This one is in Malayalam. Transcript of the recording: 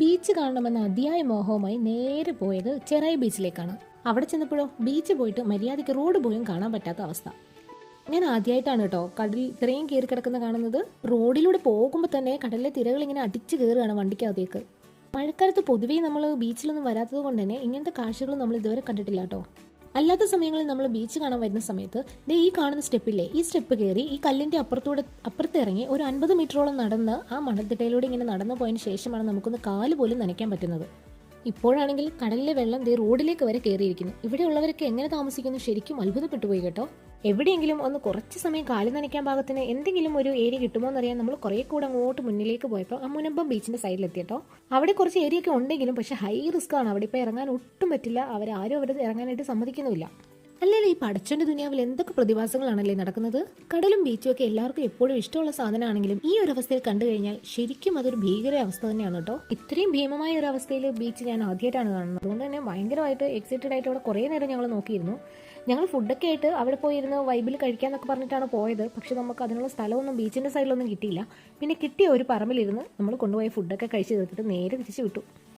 ബീച്ച് കാണണമെന്ന അതിയായ മോഹവുമായി നേരെ പോയത് ചെറായി ബീച്ചിലേക്കാണ്. അവിടെ ചെന്നപ്പോഴോ ബീച്ച് പോയിട്ട് മര്യാദയ്ക്ക് റോഡ് പോലും കാണാൻ പറ്റാത്ത അവസ്ഥ. ഞാൻ ആദ്യമായിട്ടാണ് കേട്ടോ കടൽ ഇത്രയും കയറി കിടക്കുന്ന കാണുന്നത്. റോഡിലൂടെ പോകുമ്പോൾ തന്നെ കടലിലെ തിരകൾ ഇങ്ങനെ അടിച്ചു കയറുകയാണ് വണ്ടിക്കകത്തേക്ക്. മഴക്കാലത്ത് പൊതുവേ നമ്മൾ ബീച്ചിലൊന്നും വരാത്തത് കൊണ്ട് തന്നെ ഇങ്ങനത്തെ കാഴ്ചകൾ നമ്മൾ ഇതുവരെ കണ്ടിട്ടില്ല കേട്ടോ. അല്ലാത്ത സമയങ്ങളിൽ നമ്മൾ ബീച്ച് കാണാൻ വരുന്ന സമയത്ത് ഈ കാണുന്ന സ്റ്റെപ്പില്ലേ, ഈ സ്റ്റെപ്പ് കയറി ഈ കല്ലിന്റെ അപ്പുറത്ത് ഇറങ്ങി ഒരു 50 മീറ്ററോളം നടന്ന് ആ മണൽത്തിട്ടയിലൂടെ ഇങ്ങനെ നടന്നു പോയതിന് ശേഷമാണ് നമുക്കൊന്ന് കാല് പോലും നനയ്ക്കാൻ പറ്റുന്നത്. ഇപ്പോഴാണെങ്കിൽ കടലിലെ വെള്ളം റോഡിലേക്ക് വരെ കയറിയിരിക്കുന്നു. ഇവിടെ ഉള്ളവരൊക്കെ എങ്ങനെ താമസിക്കുന്നു ശരിക്കും അത്ഭുതപ്പെട്ടു പോയി കേട്ടോ. എവിടെയെങ്കിലും ഒന്ന് കുറച്ച് സമയം കാല് നനയ്ക്കാൻ പാകത്തിന് എന്തെങ്കിലും ഒരു ഏരിയ കിട്ടുമോ എന്നറിയാൻ നമ്മൾ കുറെ കൂടെ അങ്ങോട്ട് മുന്നിലേക്ക് പോയപ്പോൾ ആ മുനമ്പം ബീച്ചിന്റെ സൈഡിലെത്തിയട്ടോ. അവിടെ കുറച്ച് ഏരിയ ഒക്കെ ഉണ്ടെങ്കിലും പക്ഷെ ഹൈ റിസ്ക് ആണ്. അവിടെ ഇപ്പോൾ ഇറങ്ങാൻ ഒട്ടും പറ്റില്ല. അവരാരും അവിടെ ഇറങ്ങാനായിട്ട് സമ്മതിക്കുന്നുമില്ല. അല്ലേ ഈ പടച്ചോന്റെ ദുനിയാവിൽ എന്തൊക്കെ പ്രതിഭാസങ്ങളാണല്ലേ നടക്കുന്നത്. കടലും ബീച്ചും ഒക്കെ എല്ലാവർക്കും എപ്പോഴും ഇഷ്ടമുള്ള സാധനമാണെങ്കിലും ഈ ഒരു അവസ്ഥയിൽ കണ്ടു കഴിഞ്ഞാൽ ശരിക്കും അതൊരു ഭീകര അവസ്ഥ തന്നെയാണ് കേട്ടോ. ഇത്രയും ഭീമമായ ഒരു അവസ്ഥയിൽ ബീച്ച് ഞാൻ ആദ്യമായിട്ടാണ് കാണുന്നത്. അതുകൊണ്ട് തന്നെ ഭയങ്കരമായിട്ട് എക്സൈറ്റഡ് ആയിട്ട് അവിടെ കുറേ നേരം ഞങ്ങൾ നോക്കിയിരുന്നു. ഞങ്ങൾ ഫുഡൊക്കെ ആയിട്ട് അവിടെ പോയിരുന്ന് വൈബിൽ കഴിക്കാന്നൊക്കെ പറഞ്ഞിട്ടാണ് പോയത്. പക്ഷെ നമുക്ക് അതിനുള്ള സ്ഥലമൊന്നും ബീച്ചിന്റെ സൈഡിലൊന്നും കിട്ടിയില്ല. പിന്നെ കിട്ടിയ ഒരു പറമ്പിലിരുന്ന് നമ്മൾ കൊണ്ടുപോയ ഫുഡൊക്കെ കഴിച്ച് തീർത്തിട്ട് നേരെ തിരിച്ചു വിട്ടു.